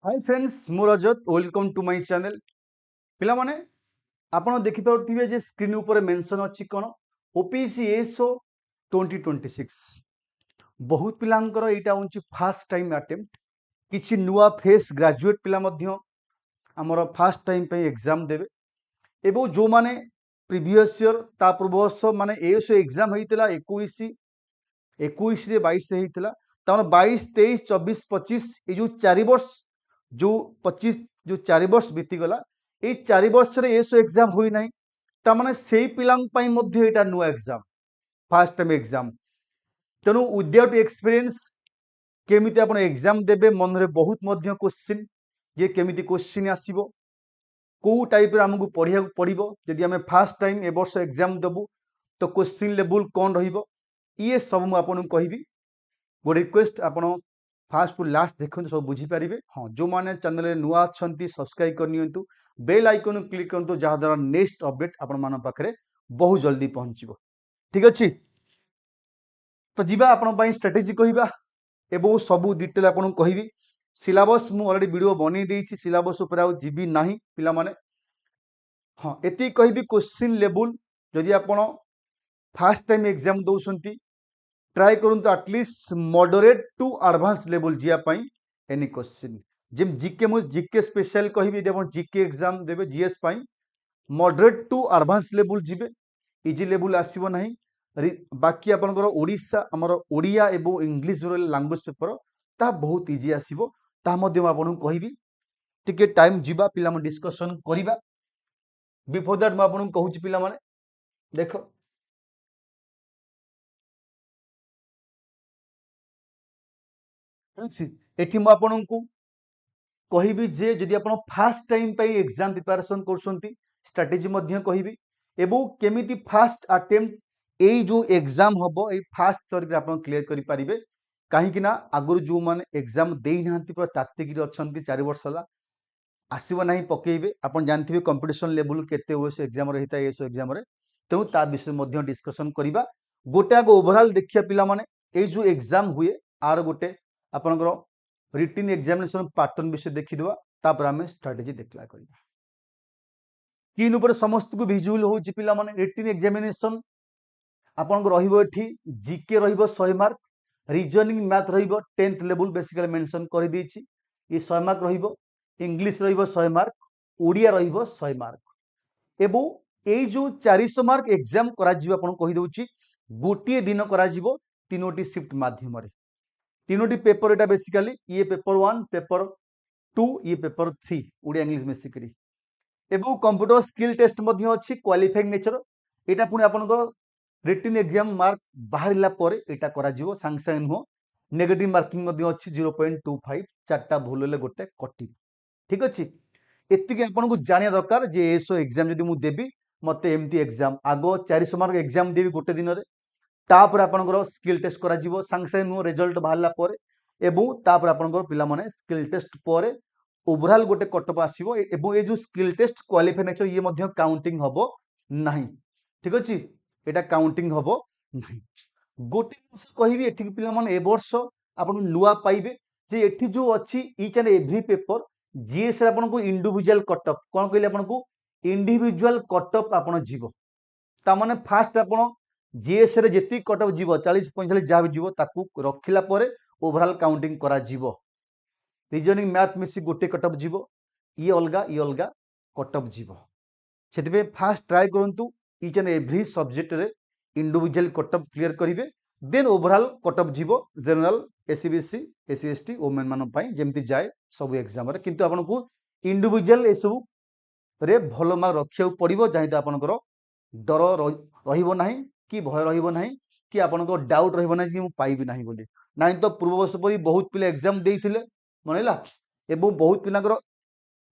Hi friends मु रजत welcome to my channel पिला माने आपण देखि पाउथिबे जे स्क्रीन ऊपर मेंशन अछि कोन ओपीसी एसओ 2026 बहुत पिलांकर एटा होंची फर्स्ट टाइम अटेम्प्ट किछि नुवा फेस ग्रेजुएट पिला मध्य हमर फर्स्ट टाइम पे एग्जाम देबे एबो जो माने प्रीवियस ईयर ता पूर्व वर्ष माने एसओ एग्जाम हेतिला 21 21 रे 22 रे हेतिला तार 22 23 24 25 ए जो 4 वर्ष जो 25 जो 4 वर्ष बीती गला ए 4 वर्ष रे एसो एग्जाम होई नाही ता माने सेही पिलांग पई मध्ये एटा नुवा एग्जाम फर्स्ट टाइम एग्जाम तेनु विदाउट एक्सपीरियंस केमिति आपण एग्जाम देबे मन रे बहुत मध्ये क्वेश्चन ये केमिति क्वेश्चन आसीबो को टाइप रे हमकु पढिया पड़िबो जदि हमें फर्स्ट टाइम ए वर्ष एग्जाम देबु तो क्वेश्चन लेवल कोन रहिबो ये सब मु आपन कहबी गो रिक्वेस्ट आपण फास्ट टू लास्ट देखते सब बुझीपारे हाँ जो मैंने चैनल नुआ अच्छा सब्सक्राइब करनी बेल आइकन क्लिक करूँ जहाद्वारा नेक्स्ट अपडेट आपण पाखे बहुत जल्दी पहुँचो ठीक अच्छे तो जीवा आपण स्ट्रेटेजी कहवा एवं सबू डिटेल आपको कहबी सिलेबस मु ऑलरेडी वीडियो बनी देछि सिलेबस ऊपर आउ जीवी नाही पिला माने हाँ एति कहबी क्वेश्चन लेवल जदि आपण फर्स्ट टाइम एग्जाम दउसंती ट्राई करूँ at least moderate to advance level जावाई एनी क्वेश्चन जिम जीके मुझे जीके स्पेशल कहि जीके एग्जाम देवे जीएस पाई मॉडरेट टू एडवांस लेवल जीवे इजी लेवल आसीबो नाही बाकी आपनकर ओडिसा हमर ओडिया एवं इंग्लिश जो लैंग्वेज पेपर ता बहुत इजी आसीबो ता मध्ये आपन कहबी टिके टाइम जीवा पिला मन डिस्कशन करिबा बिफोर दैट म आपन कहूची पिला माने देखो एठी म आपनकू कहबी जे जदि आप फास्ट टाइम पे एग्जाम प्रिपरेशन कर स्ट्रेटेजी कहबी एवं केमिति फास्ट अटेम्प्ट ए जो एग्जाम हम ये फास्ट थर आप क्लीयर करेंगे कहीं आगुरी जो मैंने एग्जाम दे ना पूरा तात्तिक अच्छा 4 वर्ष है आसब ना पकेबे आप जानते कंपिटिशन लेवल केते ओएस एग्जाम होता है एसओ एग्जाम तेणु ता विषय डिस्कसन करवा गोटे आग ओभरऑल देखिए पिला माने ए जो एग्जाम हुए आर गोटे आपनकर रिटन एग्जामिनेशन पैटर्न विषय देखीदवा तापर आम स्ट्रेटेजी देखला करबा स्क्रीन ऊपर समस्त को विजुअल होची पिला माने रिटन एग्जामिनेशन आपन को रहिबो एठी जीके रहिबो 100 मार्क रीजनिंग मैथ रहिबो 10th लेवल बेसिकली मेंशन कर देछि ये 100 मार्क रहिबो इंग्लिश रहिबो 100 मार्क ओडिया रहिबो 100 मार्क एबो ए जो 400 मार्क एग्जाम करा जिवो आपन कहि दउछि गोटिए दिन करा जिवो तीनोटी शिफ्ट माध्यम रे तीनोटी पेपर एटा बेसिकली ये पेपर 1 पेपर 2 ये पेपर 3 ओडिया इंग्लिश मिसिकरी एवं कंप्यूटर स्किल टेस्ट मध्य अछि क्वालिफाइंग नेचर एटा पुनी आपनको रिटन एग्जाम मार्क बाहरिला परे एटा करा जिवो सांग सांग नुह नेगेटिव मार्किंग मध्य अछि 0.25 चारटा भूल ले गोटे कटि ठीक अछि एतिके आपनको जानिया दरकार जे एसो एग्जाम जदि मु देबी मते एमती एग्जाम आगो 400 मार्क एग्जाम देबी गोटे दिन रे तापर आपनकर स्किल टेस्ट करा जिवो सांग सांग नुह रिजल्ट बाहरला परे एवं तापर आपनकर पिला माने स्किल टेस्ट परे ओवरऑल गोटे कटअप आसीबो एवं ए जो स्किल टेस्ट क्वालिफाई नेचर ये मध्य काउंटिंग हबो नाही ठीक अछि एटा काउंटिंग हबो नाही गोटे कहबी एठी पिला माने ए वर्ष आपन नुआ पाइबे जे एठी जो अछि each and every paper GS रे आपन को इंडिविजुअल कटअप कोन कहले आपन को इंडिविजुअल कटअप आपन जीवो ता माने फास्ट आपन जीएस रे जेति कटअप जीवो 40 45 जा भी जीवो ताकू रखिला परे ओवरऑल काउंटिंग करा जीवो रीजनिंग मैथ मिसी गोटे कटअप जीवो ये अलगा कटअप जीवो सेतिबे फास्ट ट्राई करंतु ईच एंड एवरी सब्जेक्ट रे इंडिविजुअल कटअप क्लियर करिवे देन ओवरऑल कटअप जीवो general SCBC SC ST women मान पई जेमति जाय सब एग्जाम रे किंतु आपन को इंडिविजुअल ए सब रे भलो मार्क रखिया पड़िबो जाहि आपनकर डर रहिबो नाही कि भय रहिबो नाही कि आपनकर डाउट रहिबो नाही कि मु पाइबी नाही बोली नाही तो पूर्व वर्ष परी बहुत पिले एग्जाम देइथिले मनैला एवं बहुत पिलांकर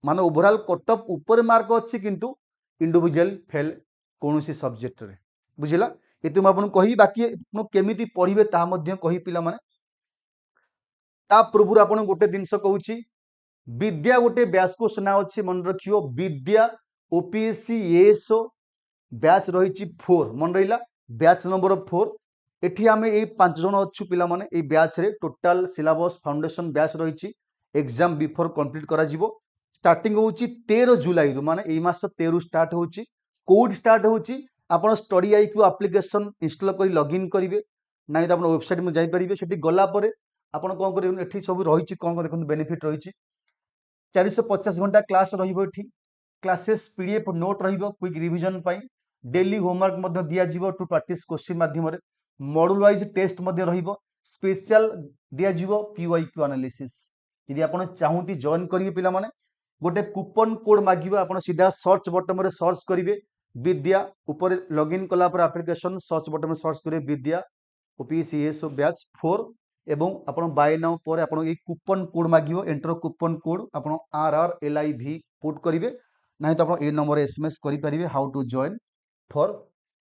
मान ओवरऑल कटअप ऊपर मार्क अच्छी किंतु इंडिविजुअल फेल कौन सी सब्जेक्ट रे बुझिला ये तुम आपन कहि बाकी केमिति पढ़िबे ता मध्य कहि पिला माने ता पूर्व आपन गोटे दिनस कहूची विद्या गोटे बैच को सुना अच्छी मन रखियो विद्या ओपीएससी एसओ बैच रही 4 मन रहा बैच नंबर 4 एठी आमे ए 5 जन अच्छु पिला माने ए बैच रे टोटल सिलेबस फाउंडेशन बैच रही एग्जाम बिफोर कंप्लीट करा जिवो स्टार्टिंग होची 13 जुलाई रु माने एई मास 13 स्टार्ट होची कोड स्टार्ट होची आपण स्टडी आईक्यू एप्लीकेशन इंस्टॉल करी लॉगिन करिवे नाही तो आपण वेबसाइट में जाई परिबे सेठी गला परे आपण कोन करिवे एठी सब रहिची कोन देखन बेनिफिट रहिची 450 घंटा क्लास रहिबो एठी क्लासेस पीडीएफ नोट रहिबो क्विक रिवीजन पाई डेली होमवर्क मध्ये दिया जिवो टू प्रैक्टिस क्वेश्चन माध्यम रे मॉड्यूल वाइज टेस्ट मध्ये रहिबो स्पेशल दिया जिवो पीवाईक्यू एनालिसिस यदि आपण चाहूती जॉइन करिवे पिला माने गोटे कूपन कोड मागिबा आपण सीधा सर्च बटन रे सर्च करिवे विद्या ऊपर लॉगिन कला पर एप्लीकेशन सर्च बटन में सर्च करिवे विद्या ओपीसीएस बैच 4 एवं आपण बाय नाउ पर आपण ए कूपन कोड मागियो एंटर कूपन कोड आपण RRLIV पुट करिवे नाही तो आपण ए नंबर एसएमएस करि परिवे how to join for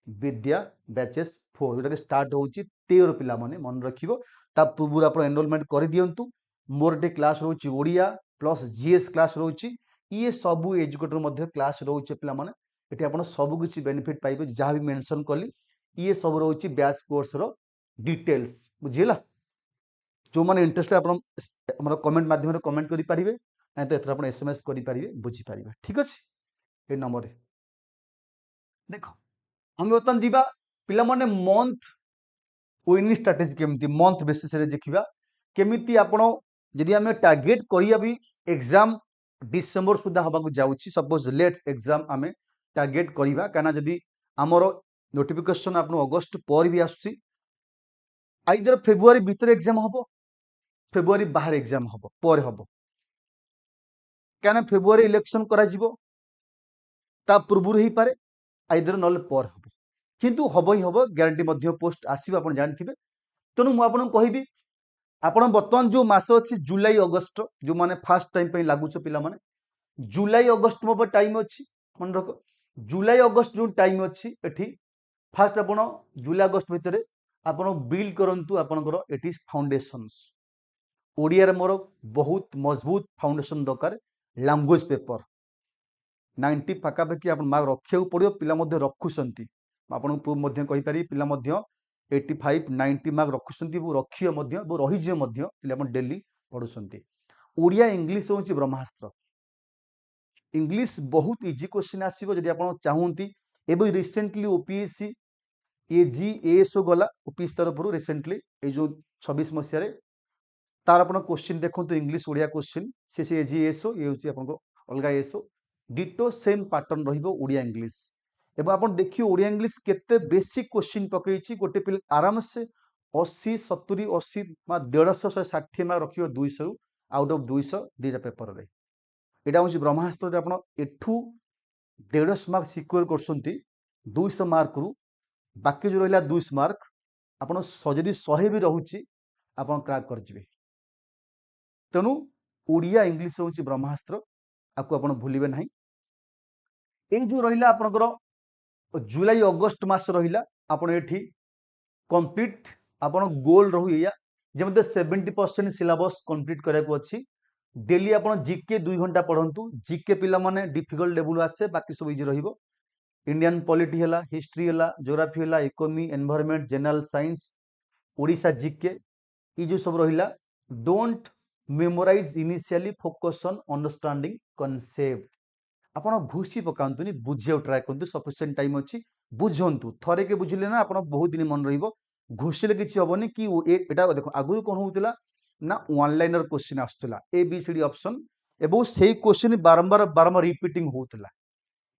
Vidya batches 4 जोटा के स्टार्ट होची 13 पिला माने मन रखिबो ता पूर्व आपण एनरोलमेंट करि दियंतु मोर टे क्लास रोची ओडिया प्लस जीएस क्लास रोची ये सबु एजुकेटर मध्ये क्लास रोचे पिला माने एठी आपण सबु किछि बेनिफिट पाइबे जहा भी मेंशन कली ये सब रोची बैच कोर्स रो डिटेल्स बुझिला जो माने इंटरेस्टेड आपण हमर कमेंट माध्यम रे कमेंट करि परिबे नै तो एथरा आपण एसएमएस करि परिबे बुझि परिबे ठीक अछि ए नंबर रे देखो हम बतन दिबा पिला माने मंथ विनिंग स्ट्रेटजी केमिति मंथ बेसिस रे देखिबा केमिति आपण यदि हम टारगेट करिया भी एग्जाम डिसेंबर सुधा हबाकू जाउछि सपोज लेट्स एग्जाम आमे टारगेट करिबा काना जदि हमरो नोटिफिकेशन आपण अगस्त पर भी आसुछि आइदर फेब्रुआरी भीतर एग्जाम हबो फेब्रुआरी बाहर एग्जाम हबो पर हबो काना फेब्रुआरी इलेक्शन करा जिवो ता पूर्वरु ही पारे आइदर नल पर हबो किंतु हबो ही हबो ग्यारंटी मध्य पोस्ट आसीबो आपण जानथिबे तनु मु आपण कहिबी आपण वर्तमान जो मास अछि जुलाई अगस्त जो माने फर्स्ट टाइम पे लागू छ पिला माने जुलाई अगस्त मो टाइम अछि मन रखो जुलाई अगस्त जो टाइम अछि एठी फर्स्ट आपण जुलाई अगस्त भितरे आपण बिल्ड करंतु आपनकर एटी फाउंडेशंस ओडिया रे मोर बहुत मजबूत फाउंडेशन दरकार लैंग्वेज पेपर 90 पाका पाकी आपण मार्क रखिया पड़ियो पिला मध्ये रखुसंती आपण प्रूफ मध्ये कहि पारि पिला मध्ये 85 90 मार्क रखुसंती वो रखियो मध्ये वो रहि जे मध्ये पिला आपण डेली पढुसंती ओडिया इंग्लिश होची ब्रह्मास्त्र इंग्लिश बहुत इजी क्वेश्चन आसीबो जदि आपण चाहूंती एबो रिसेंटली ओपीएससी एजीएसओ गला ओपीएस तरफ रिसेंटली ए जो 26 मसिया रे तार आपण क्वेश्चन देखंतु इंग्लिश ओडिया क्वेश्चन से एजीएसओ ये होची आपण को अलगा एसओ डिटो सेम पैटर्न रहिबो ओडिया इंग्लिश एबो आपण देखियो ओडिया इंग्लिश केते बेसिक क्वेश्चन पकेइची गोटे पिल आराम से 80 70 80 मा 150 160 मा रखियो 200 आउट ऑफ 200 दीटा पेपर रे एटा होची ब्रह्मास्त्र रे आपण एठू 150 मार्क सिक्योर करसंती 200 मार्क रु बाकी जो रहिला 200 मार्क आपण जदि 100 भी रहुची आपण क्रैक कर जिवे तेणु ओडिया इंग्लिश होची ब्रह्मास्त्र आपको आपण भूलिबे नाही ए जो रहिला आपनकर जुलाई अगस्त मास रहिला आपण एठी कंप्लीट आपण गोल रहू या जेमते 70% सिलेबस कंप्लीट करे को अछि डेली आपण जीके 2 घंटा पढंतु जीके पिला माने डिफिकल्ट लेवल आसे बाकी सब इजी रहिबो इंडियन पॉलिटी हला हिस्ट्री हला ज्योग्राफी हला economy environment general science Odisha GK ई जो सब रहिला don't memorize initially focus on understanding concept आपण घुसी पकांतुनी बुझियो ट्राई करंतु सफिशिएंट टाइम अछि बुझंतु थरे के बुझिले ना आपण बहुत दिन मन रहिबो घुसिले किछि होबनी कि एटा देखो आगुरु कोन होउतिला ना वन लाइनर क्वेश्चन आस्तला A B C D option एबो सेही क्वेश्चन बारंबार बारंबार रिपीटिंग होउतिला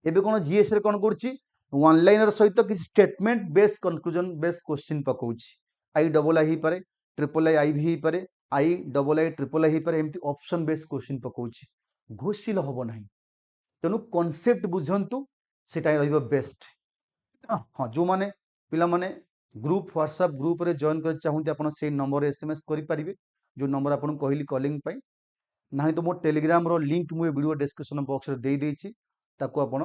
एबे कोन जीएस रे कोन करछि वन लाइनर सहित कि statement base conclusion base question पकाउछि आई डबल आई ही पारे ट्रिपल आई भी ही पारे आई डबल आई ट्रिपल आई ही पारे एमती ऑप्शन बेस क्वेश्चन पकाउछि घोषिल होबो नाही तेनु कांसेप्ट बुझंतु सेटा रहिबो बेस्ट हां जो माने पिला माने ग्रुप व्हाट्सएप ग्रुप रे जॉइन कर चाहूंती आपण से नंबर एसएमएस करि परिबे जो नंबर आपण कहली कॉलिंग पई नाही तो मो टेलीग्राम रो लिंक मु वीडियो डिस्क्रिप्शन बॉक्स रे देई देछि ताको आपण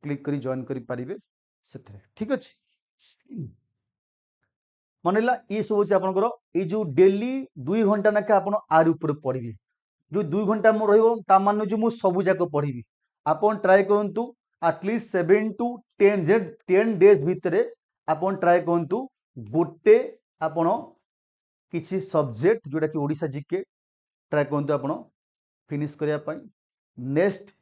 क्लिक करी जॉइन करि परिबे सेथरे ठीक अछि मानेला ये सब होची आपनकर ए जो डेली 2 घंटा नाके आपण आर ऊपर पढिबे जो 2 घंटा मो रहइबो ता माने जो मु सब जाक पढिबी आपण ट्राई करंतु एटलीस्ट 7 टू 10 डेज भितरे आपण ट्राई करंतु गोटे आपण किछि सब्जेक्ट जोटा कि ओडिसा जीके ट्राए करते आप फिनिश करने नेक्स्ट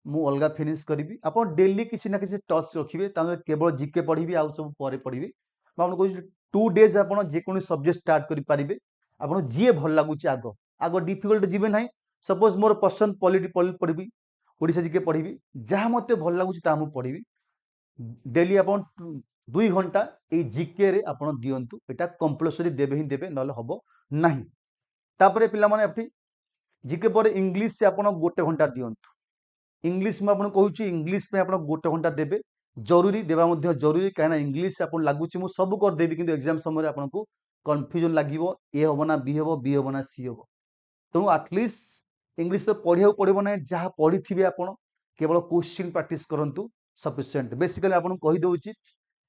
मु अलग फिनिश करी आप डेली किसी ना किसी टच रखिए केवल जीके पढ़ी आउ सब पर पढ़ी आपको 2 डेज आप जेको सब्जेक्ट स्टार्ट करेंगे आप जी भल लगुच आग आग डिफिकल्ट जी ना सपोज मोर पसंद पॉलिटी पढ़ी ओडिशा जीके पढ़ी जहाँ मत भल लगुच पढ़ी डेली आप 2 घंटा ये जीके रे आप दिंतु यहाँ कंपलसरी देवे ही देवे ना हम ना तापर पे जीके पर इंग्लिश से आप 1 घंटा दिंतु इंग्लिश में आपको कहूँ इंग्लिश में आप 1 घंटा देवे जरूरी देवा जरूरी कहीं इंग्लिश आप लगुच मुझे सब करदेवी कि एग्जाम समय आपको कन्फ्यूजन लगे ए हम ना बी हम ना सी हम तेणु आटलिस्ट इंग्लिश तो पढ़ा पड़ो ना जहाँ पढ़ी थे आप केवल क्वेश्चन प्रैक्टिस करूँ सफिशिएंट बेसिकली आपको कहीदे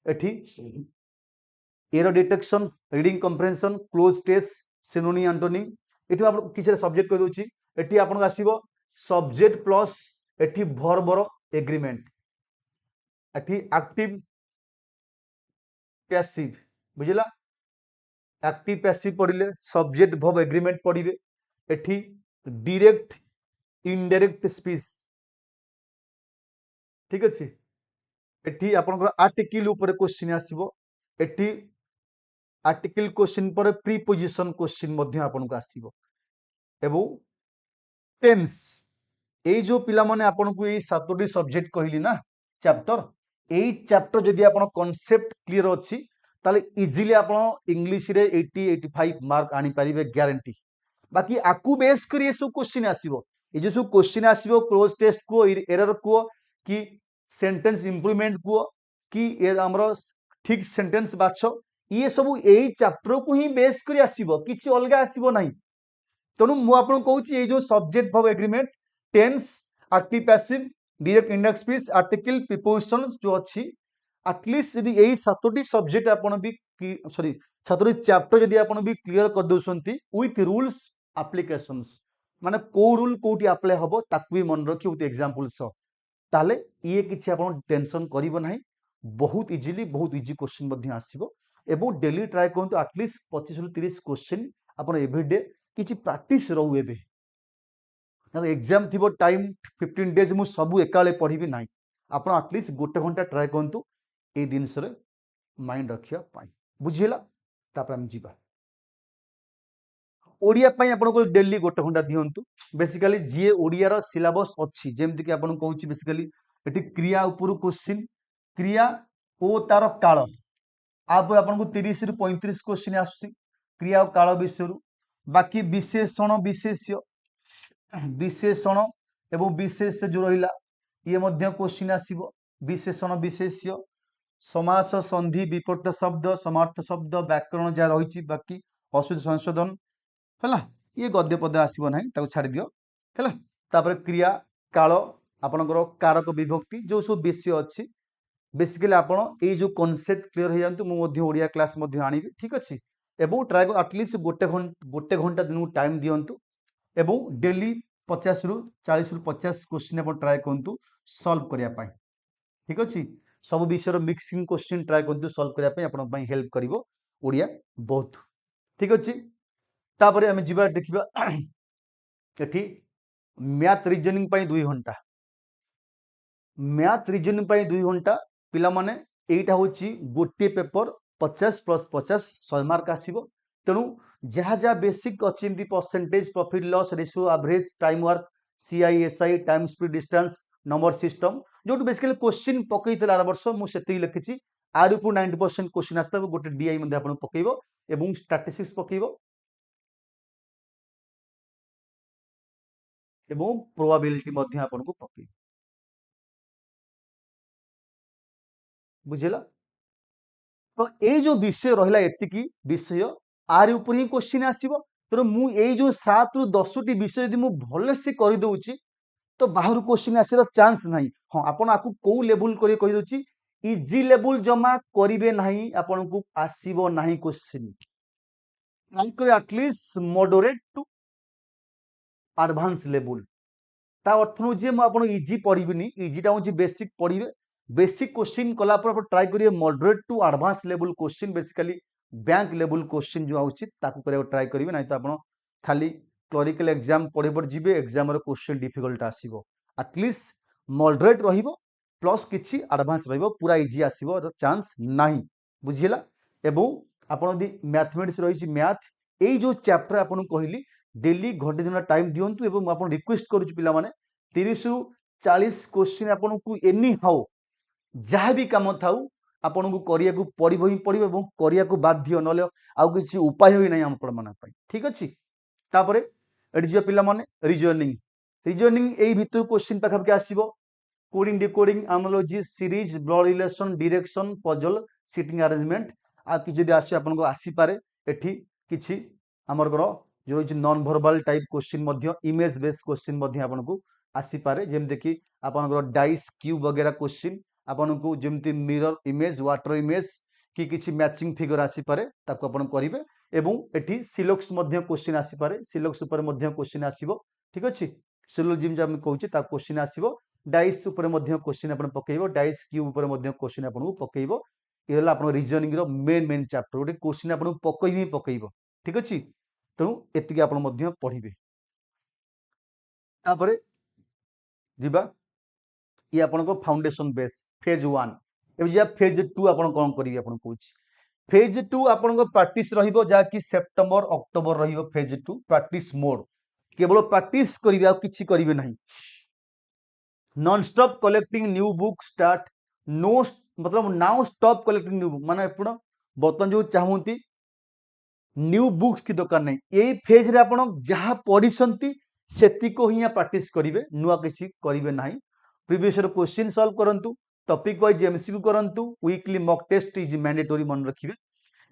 एठी error detection reading comprehension cloze test synonym antonym ये आप किसी सब्जेक्ट कहीदे एटी आपको आसो सब्जेक्ट प्लस एटी भर्बर एग्रीमेंट एटी एक्टिव पैसिव बुझला एक्टिव पैसिव पढ़ले सब्जेक्ट भर्ब एग्रीमेंट पढ़े एटी डायरेक्ट इनडायरेक्ट स्पीच ठीक अच्छे एटी आपनकर आर्टिकल ऊपर क्वेश्चन आसीबो एटी आर्टिकल क्वेश्चन पर प्रीपोजिशन क्वेश्चन मध्य आपनको आसीबो एवं टेंस ए जो पिला माने आपनको ए 7टी सब्जेक्ट कहली ना चैप्टर ए चैप्टर जदि आपन कांसेप्ट क्लियर अछि ताले इजीली आपन इंग्लिश रे 80 85 मार्क आनी परिबे ग्यारंटी बाकी आकु बेस करी सब क्वेश्चन आसीबो ए जो सब क्वेश्चन आसीबो क्लोज टेस्ट को एरर को कि सेंटेंस इंप्रूवमेंट को कि हमरो ठीक सेंटेंस बाछ ये सब यही चैप्टर को ही बेस करी आसीबो किछि अलगा आसीबो नाही तेणु मु आपन कहूची ये जो subject verb agreement tense active passive direct indirect speech article preposition जो अच्छी एटलिस्ट यदि यही 7टी सब्जेक्ट आपन भी सॉरी 7टी चैप्टर यदि आपन भी क्लियर कर दोसंती विथ रूल्स एप्लीकेशंस माने को रूल कोठी अप्लाई हबो ताकू भी मन रखि विथ एग्जांपल सो ताले ये किछि आपन टेंशन करिवो नाही बहुत इजीली बहुत इजी क्वेश्चन मध्य आसीबो एवं डेली ट्राई करंतु एटलिस्ट 25 रु 30 क्वेश्चन आपन एवरीडे किछि प्रैक्टिस रहू एबे एग्जाम थी टाइम 15 डेज मु सब एकाले पढ़ी ना आप एटलिस्ट 1 घंटा ट्राए करूँ ये जिनस माइंड रखा बुझीला तापर जीवा ओडिया आपको डेली 1 घंटा दिंतु बेसिकली जी ओडिया सिलेबस अच्छी जमीक आपको कहूँ बेसिकली ये क्रिया उपर क्वेश्चन क्रिया ओ तार काल आप 30 रु 35 क्वेश्चन आसुची क्रिया और काल विषय बाकी विशेषण विशेष्य विशेषण एवं विशेष जो रहा ये मध्य क्वेश्चन आसीबो विशेषण विशेष्य समास संधि विपर्त शब्द समार्थ शब्द व्याकरण जहाँ रही बाकी अशुद्ध संशोधन है ये गद्य पद आसब ना छाड़ दियो है तापर क्रिया काल आपणकर कारक विभक्ति जो सब विषय अच्छी बेसिकली आपड़ ये जो कॉन्सेप्ट क्लियर हो जातु मुझे ओडिया क्लास आनी ठीक अच्छे एवं ट्राए एटलिस्ट 1 घंटा दिन टाइम दिंतु एवं डेली 50 रु 40 रु 50 क्वेश्चन आप ट्राए करूँ सॉल्व करने ठीक अच्छे सब विषय मिक्सिंग क्वेश्चन ट्राए करूँ सॉल्व करने हेल्प कर ओडिया बहुत ठीक अच्छे तापर आम जा देखा ये मैथ रिजनिंग 2 घंटा मैथ रिजनिंग 2 घंटा पिला माने एटा होची गोटे पेपर 50 + 50 100 मार्क आसीबो तेणु जहाँ जहाँ बेसिक अच्छी percentage profit loss ratio average time work CI SI time speed distance number system जो बेसिकली क्वेश्चन पकई आर वर्ष मुझे लिखी आर ऊपर 90% क्वेश्चन आसता गोटे डीआई पकेब एवं स्टैटिस्टिक्स पकेब एवं प्रोबेबिलिटी आपको पकेब बुझेला तो ये जो विषय रहा एतिकी विषय आर ऊपर ही क्वेश्चन आसीबो तेणु मु जो 7 रु 10 टी विषय यदि मु भलसे कर दउची तो बाहर क्वेश्चन आसार चांस नहीं हाँ आपन आपको कौ लेवल कर कही दउची इजी लेवल जमा करिवे नहीं आपन को आसीबो नहीं क्वेश्चन ट्राई कर at least moderate to advance level ता अर्थ नु जे मु आपन इजी पढ़िबिनी इजीटा होची बेसिक पढ़िबे बेसिक क्वेश्चन कला पर ट्राई करिए moderate to advance level question basically bank level question जो आउची ताकू करे ट्राई करिवे नहीं तो आपन खाली क्लरिकल एग्जाम पढ़े पढ़े जिबे एग्जाम रो क्वेश्चन डिफिकल्ट आसीबो एटलीस्ट मॉडरेट रहिबो प्लस किछि एडवांस रहिबो पूरा इजी आसीबो चांस नाही बुझिला एवं आपण यदि मैथमेटिक्स रही मैथ यही जो चैप्टर आपन कहली डेली घंटे दिन टाइम दिंतु एवं आप रिक्वेस्ट करुछु पिला माने 30 रु 40 क्वेश्चन आपन को एनी हाउ जहाँ भी कम थाऊ आपन को करिया को पड़िबो ही पड़िबो एवं करिया को बाध्य नले आउ किछि उपाय होई नै हम आपण मन पई ठीक अछि तापरे एडी जे पिला माने रीजनिंग एई भितर क्वेश्चन पाखा के आसीबो coding decoding analogy series blood relation direction puzzle sitting arrangement आ कि जदि आसी आपन को आसी पारे एठी किछि हमर गरो जो नॉन वर्बल टाइप क्वेश्चन मध्य इमेज बेस्ड क्वेश्चन मध्य आपन को आसी पारे जेम देखि आपन गरो डाइस क्यूब वगैरह क्वेश्चन आपन को जेमति मिरर इमेज वाटर इमेज कि किछि मैचिंग फिगर आसी पारे ताको आपन करिवे एवं एठी सिलोक्स मध्य क्वेश्चन आसी पारे सिलोक्स ऊपर मध्य क्वेश्चन आसीबो ठीक अछि सिलोजिम जे हम कहउछि ता क्वेश्चन आसीबो डाइस ऊपर मध्य क्वेश्चन आपन पकेइबो डाइस क्यूब ऊपर मध्य क्वेश्चन आपन को पकेइबो ये हला आपन रीजनिंग रो मेन चैप्टर गोटे क्वेश्चन आपन पकेइबो पकेइबो ठीक अछि तेणु एतिके आपन मध्य पढ़िबे तापरे जिबा ये आपन को फाउंडेशन बेस फेज 1 एबे जे फेज 2 आपन कोन करिवे आपन कहउछि फेज 2 आपन को प्रैक्टिस रहिबो जा कि सितंबर अक्टोबर रहिबो फेज 2 प्रैक्टिस मोड केवल प्रैक्टिस करिवे आ किछि करिवे नाही non stop collecting new book start no मतलब now stop collecting new book माने आपण बर्तन जो चाहूंती न्यू बुक्स की दरकार नहीं यही फेज रे आपण जहाँ पढ़ी सेति को ही प्रैक्टिस करिवे नुआ किसी करिवे नाही प्रीवियस ईयर क्वेश्चन सॉल्व करंतु टॉपिक वाइज एमसीक्यू करंतु weekly mock test is mandatory मन रखिवे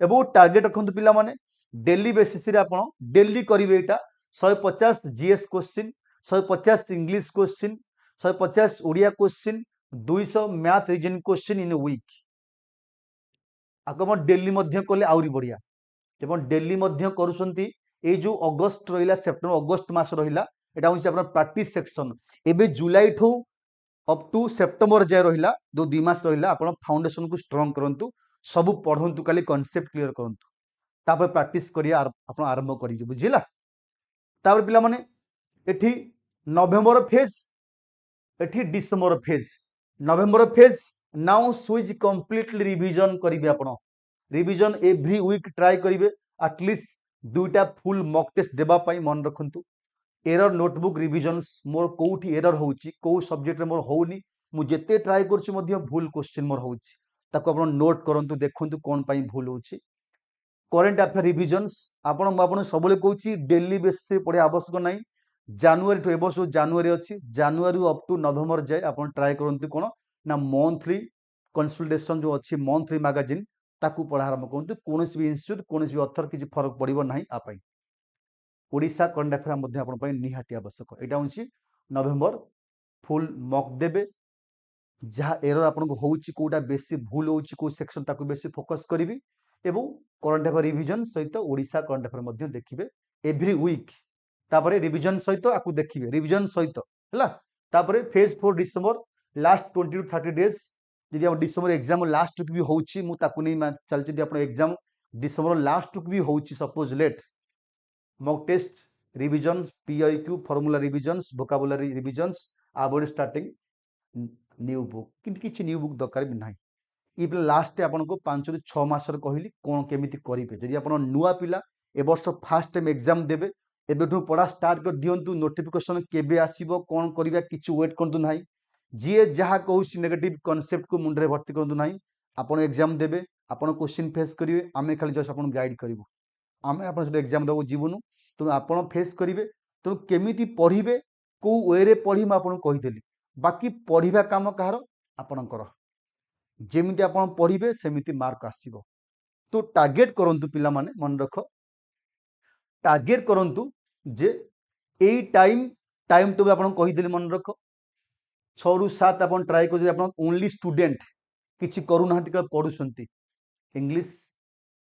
एवं टार्गेट रखंतु पिला माने डेली बेसिस रे आपण डेली करिवे एटा 150 GS question 150 English question 150 Odia question 200 math reasoning question in week आकम डेली मध्य कले आउरी बढ़िया एवं डेली मध्य करूसंती ए जो अगस्त रहिला सेप्टेम्बर अगस्त मास रहिला एटा होछि आपन प्रैक्टिस सेक्शन एबे जुलाई ठो अप टू सेप्टेम्बर जाय रहिला दो 2 मास रहिला आपन फाउंडेशन को स्ट्रांग करंतु सब पढंतु खाली कांसेप्ट क्लियर करंतु तापर प्रैक्टिस करिया आपन आरंभ करियो बुझिला तापर पिला माने एठी नवंबर फेज एठी डिसेंबर फेज नवंबर phase now switch completely revision करिवे आपन रिवीजन एवरी वीक ट्राई करिवे एटलीस्ट दुईटा फुल मॉक टेस्ट देबा पई मन रखंतु एरर नोटबुक रिवीजन मोर कोठी एरर होउची को सब्जेक्ट रे मोर होउनी मु जेते ट्राई करछु मध्य भूल क्वेश्चन मोर होउची ताको आपण नोट करंतु देखंतु कोन पई भूल होउची करंट अफेयर रिवीजन्स आपण सबले कहूची डेली बेसिस पढ़े आवश्यक नाही जनवरी टू एबस जनवरी अछि जनवरी अप टू नवंबर जाय आपण ट्राई करंतु कोन ना मंथली कंसल्टेशन जो अछि मंथली मैगजीन ताकू पढ़ा आरंभ करंतु कोनोसी भी इंस्टीट्यूट कोनोसी भी ऑथर किछि फरक पड़िबो नाही आ पई ओडिशा करंट अफेयर मध्य आपण पई निहाती आवश्यक एटा होछि नवंबर फुल मॉक देबे जहाँ एरर आपन को होउची कोटा बेसी भूल होउची को सेक्शन ताकू बेसी फोकस करिवि एवं करंट अफेयर रिवीजन सहित ओडिशा करंट अफेयर मध्य देखिबे एवरी वीक तापरे रिवीजन सहित आकू देखिबे रिवीजन सहित हला तापरे phase 4 December last 20 to 30 days जदि आप डिसेंबर एग्जाम लास्ट वीक भी होउची मु ताकू नै चल जदि आपन एग्जाम डिसेंबर लास्ट वीक भी होउची suppose let mock test revision PIQ formula revisions vocabulary revisions about starting new book किंतु किछि न्यू बुक दरकार भी नाही ई पिला लास्ट आपन को 5 रु 6 मास रे कहली कोन केमिति करिवे जदि आपन नुवा पिला ए वर्ष फर्स्ट टाइम एग्जाम देबे एबेठु पढ़ा स्टार्ट कर दियंतु नोटिफिकेशन केबे आसीबो कोन करिवा किछि वेट करंतु नाही जे जहा कहूसी नेगेटिव कांसेप्ट को मुंडरे भर्ती करंतु नाही आपन एग्जाम देबे आपन क्वेश्चन फेस करिवे आमे खाली जस्ट आपन गाइड करिवो आमे आपन से एग्जाम देबो जीवनु तो आपन फेस करिवे तो केमिति पढ़िबे को वे रे पढ़ी म आपन कहि देली बाकी पढ़िबा काम कहार आपनकर जेमिति आपन पढ़िबे सेमिति मार्क आसीबो तो टार्गेट करंतु पिला माने मन रख टार्गेट करंतु जे ए टाइम तो आपन कहि देली मन रख 6 रु 7 आपन ट्राई कर आपन ओनली स्टूडेंट किछि करू नाहंती का पढुसंती इंग्लिश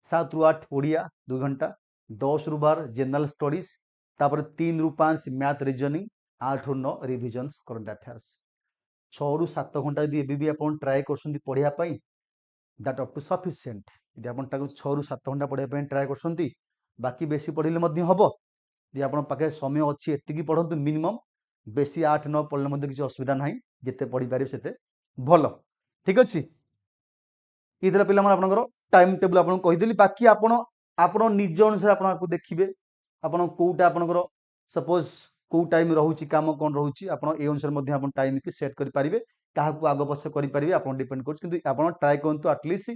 7 रु 8 ओडिया 2 घंटा 10 रु 12 जनरल स्टडीज तापर 3 रु 5 मैथ रीजनिंग 8 रु 9 रिवीजन्स करंट अफेयर्स 6 रु 7 घंटा यदि एबी भी आपन ट्राई करसंती पढिया पई दैट अप टू सफिशिएंट यदि आपन ताको 6 रु 7 घंटा पढिया पई ट्राई करसंती बाकी बेसी पढिले मध्य हबो जे आपण पाखे समय अच्छी एतिकी पढ़ंतु मिनिमम बेसी 8-9 पढ़ले मध्य किसी असुविधा नहीं जिते पढ़ी पारे सेते भल ठीक अच्छे ये पे आपंकर टाइम टेबुल आपको कहीदेली बाकी आप निज अनुसार आपको देखिए आपड़ कौटा आपंकर सपोज कौ टाइम रोचे कम कौन रोचे आप अनुसार टाइम की सेट करेंगे क्या आग पछ करेंगे आप डिपेंड कर ट्राए करूँ आटलिस्ट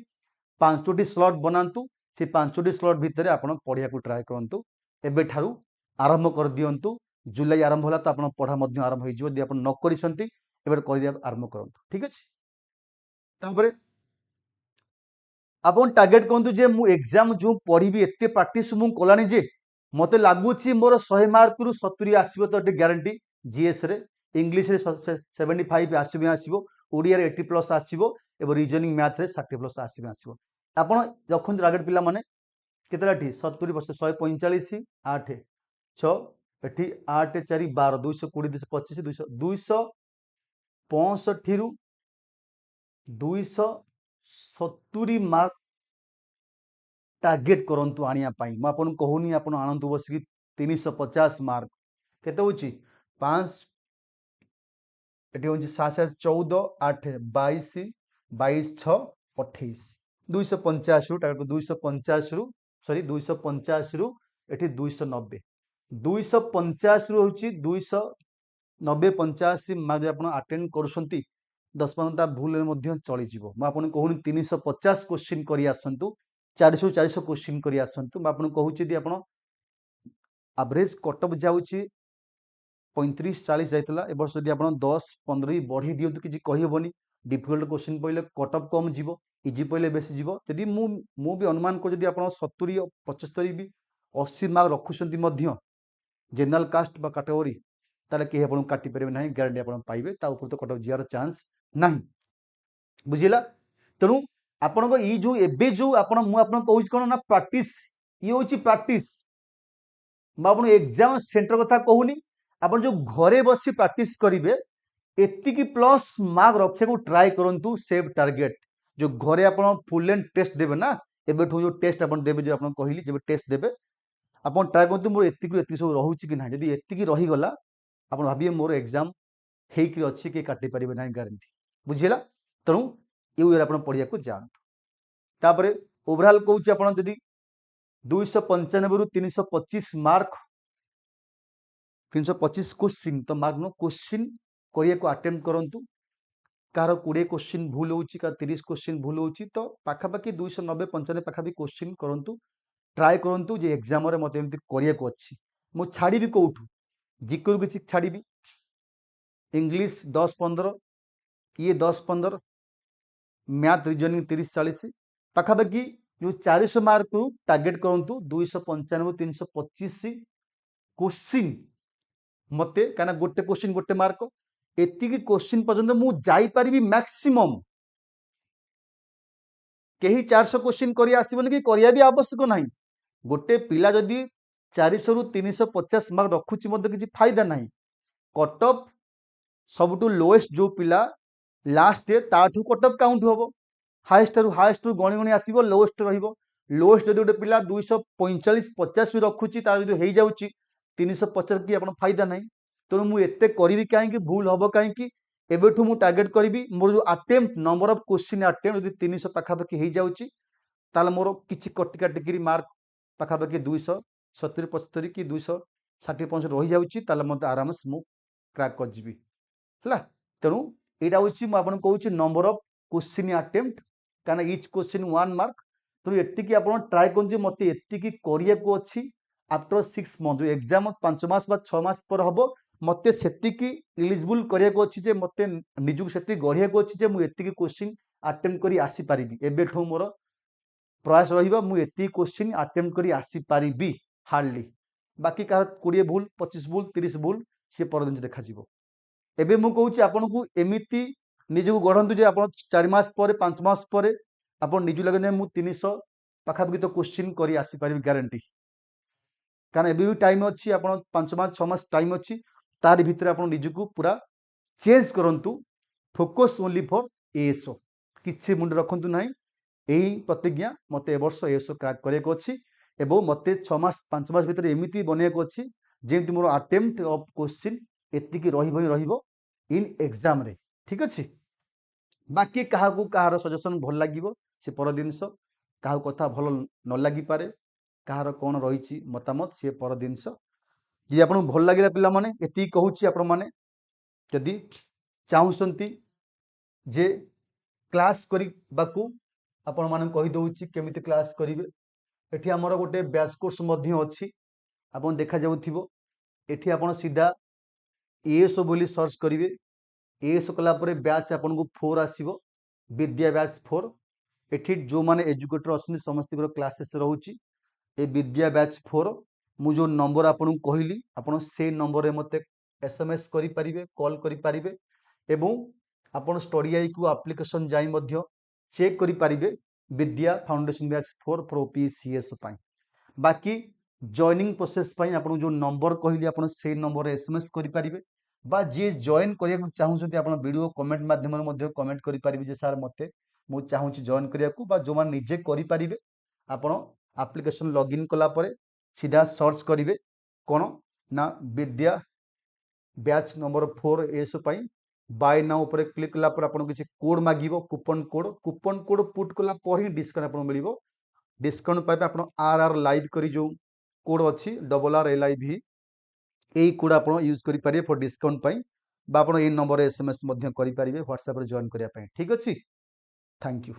5टी स्लॉट बनातु से 5टी स्लॉट भितर आप पढ़िया ट्राए करूँ एबेठारु आरंभ कर दिंतु जुलाई आरंभ होला तो आप पढ़ा आरंभ हो न कर आरंभ करूँ ठीक अच्छे तापर आपन टार्गेट कहतु जे मु एग्जाम जो पढ़ी एत प्राक्ट मु कलानी जे मत लगुच मोर 100 मार्क रु 70 आसो तो ग्यारंटी जीएस रे इंग्लीश रे 75 आसो ओडिया रे 80+ आसो एवं रिजनिंग मैथ रे 60+ आसो आपन रखुन टार्गेट पिला माने केतलाटी 70% 145 8 6 एठी 8 4 12 220 225 265 रु 270 मार्क टार्गेट करंतु आनिया पाई म आपन कहूनी आपन आनंद बसिक 350 मार्क केते होची 5 एटी होची 7 7 14 8 22 22 6 28 250 रु टार्गेट 250 रु सॉरी 250 रु एटी 290 250 रु होची 290 85 मार्क आपन अटेंड करूसंती 10-15 भूल मध्य चली जीवो म आपन कहूनी 350 क्वेश्चन करी आसंतु 400 क्वेश्चन करी आसंतु मैं आपन कहूची दी आपन एवरेज कटअप जाउची 35-40 जाइतला ए वर्ष यदि आपन 10-15 बढ़ी दियंतु किछि कहि होबनी डिफिकल्ट क्वेश्चन पहिले कटअप कम जीवो इजी पहिले बेसी जीवो यदि मु भी अनुमान को यदि आपन 70 75 भी 80 मार्क रखुसंती मध्य जनरल कास्ट बा कैटेगरी ताले के आपन काटि परिबे नाही गारंटी आपन पाइबे ता ऊपर तो कटअप जियार चांस नाही बुझिला तेणु आपण ये जो एबे जो आपण मु आपण कहूँ कौन ना प्रैक्टिस ये हूँ प्रैक्टिस मुझे एग्जाम सेंटर कथा कहूनी आपण जो घरे बसी प्रैक्टिस करेंगे एतिकी प्लस मार्क रखा को ट्राए करूँ सेव टार्गेट जो घरे आप फुल एंड टेस्ट देवे ना एबेठू जो टेस्ट आप देवे जो आप कहली जब टेस्ट देवे आप ट्राए करूँ मोर एतिक सब रोचे कि ना जब एतिकी रहीगला आप भाविए मोर एग्जाम होकर अच्छी किए काटि पारे ना गारंटी बुझीला तेणु ये आप पढ़िया को जातु तापर ओवरऑल कहूँ आप 295 रु 325 मार्क 325 क्वेश्चन तो मार्क नो क्वेश्चन करिया को अटेम्प्ट करंतु कार 20 क्वेश्चन भूल होची का 30 क्वेश्चन भूल होची तो पाखापाखि 290 95 पाखापाखि क्वेश्चन करंतु ट्राए करंतु जे एग्जाम रे मते एमति करिया को अछि मु छाड़ी भी कोठु जिकुर किछि छाड़ी भी इंग्लिश 10-15 ये 10-15 मैथ रीजनिंग 30-40 पाखापाखि जो 400 मार्क रु टार्गेट करंतु 295 325 क्वेश्चन मते काना गोटे क्वेश्चन गोटे मार्क एतिकी क्वेश्चन पर्यंत मु जाई परिबी मैक्सिमम केही 400 क्वेश्चन करी आसीबनी कि करिया भी आवश्यक नाही गोटे पिला जदी 400 रु 350 मार्क रखुची मते किछि फायदा नाही कट ऑफ सबटू लोएस्ट जो पिला लास्ट ताठू कट ऑफ काउंट होबो हाईएस्ट रु गणी गणी आसीबो लोएस्ट रहिबो लोएस्ट जदी गोटे पिला 245 50 भी रखुची तार जदी हेई जाउची 350 की आपण फायदा नाही तेणु मु एते करिवि काहे भूल हम कहीं एबेठू मु टार्गेट करी मोर जो attempt number of question attempt यदि 300 पाखापाखि हो जाऊँगी ताले मोर किछि कटिका टिकरी मार्क पाखापाखि 270 75 कि 260 रही जाऊँगी ताले मते आराम से मु क्रैक कर जीवी हला तेणु एटा होछि मु आपन कहूछि नंबर ऑफ क्वेश्चन अटेम्प्ट काना ईच क्वेश्चन 1 मार्क तेणु एतिकी आपन ट्राई करजे मते एतिकी करिया को अछि आफ्टर 6 मंथ एग्जाम 5 मास बा 6 मास पर हबो मते सेतिकी एलिजिबल करिया को अछि जे मते निजुक सेति गढ़िया को अछि जे मु एतिकी क्वेश्चन अटेम्प्ट करी आसी पारिबी एबेठो मोर प्रयास रहिबा मु एतिकी क्वेश्चन अटेम्प्ट करी आसी पारिबी हार्डली बाकी का 20 भूल 25 भूल 30 भूल से परदिन देखा जीवो एबे मु कहूछि आपन को एमिति निजु गढ़ंतु जे आपन 4 मास पर 5 मास पर आपन निजु लगने मु 300 पाखापाखि तो क्वेश्चन करी आसी पारिबी गारंटी कारण एबे भी टाइम अच्छी आप 5 मास 6 मास टाइम अच्छी तार भितर आप निजको पूरा चेंज करंतु फोकस ओनली फॉर एएसओ किछि मुंड रखंतु नाही एही प्रतिज्ञा मते ए वर्ष एएसओ क्रैक करे को अछि एबो मते 6 मास 5 मास भितर एमिति बने को अछि जेमती मोर अटेम्प्ट ऑफ क्वेश्चन एतिकी रहिबो ही रहिबो इन एग्जाम रे ठीक अछि बाकी काहाकू कहार सजेशन भल लागिबो से पर जिनस काहा कथा भल न लागि पारे काहार कोन रहिछि मतामत से पर जिनस जे आपन भल लागिला पिला माने एति कहूछि आपण माने यदि चाहुसंती जे क्लास करिबाकू आपण माने कहि दउछि केमिति क्लास करिवे एठी हमर गोटे बैच कोर्स मध्य अछि आपण देखा जाउथिबो एठी आपण सीधा एएसओ बोली सर्च करिवे एएसओ कला परे बैच आपन को 4 आसीबो विद्या बैच 4 एठी जो माने एजुकेटर असनि समस्त क्लासेस रहउछि ए विद्या बैच 4 मु जो नंबर आपन को कहली आपन से नंबर रे मते एसएमएस करि परिबे कॉल करि परिबे एवं आपन स्टडी आई को एप्लीकेशन जाई मध्य चेक करि परिबे विद्या फाउंडेशन बैच 4 प्रो पीसीएस पाई बाकी जॉइनिंग प्रोसेस पाई आपन जो नंबर कहली आपन से नंबर रे एसएमएस करि परिबे बा जे जॉइन करिया चाहूछथि आपन वीडियो कमेंट माध्यम रे मध्य कमेंट करि परिबे जे सर मते मु चाहूछि जॉइन करिया को बा जो मान निजे करि परिबे आपन एप्लीकेशन लॉगिन कला परे सीधा सर्च करिवे कोन ना विद्या बैच नंबर 4 एस पाई बाय नाउ ऊपर क्लिक कला पर आपन किछि कोड मागिबो कूपन कोड पुट कला पर ही डिस्काउंट आपन मिलिबो डिस्काउंट पाइबे आपन आर लाइव करी जो कोड अछि RRLIV एई कोड आपन यूज करि परिबे फॉर डिस्काउंट पाई बा आपन ए नंबर एसएमएस मध्य करि परिबे WhatsApp रे जॉइन करिया पाई ठीक अछि थैंक यू।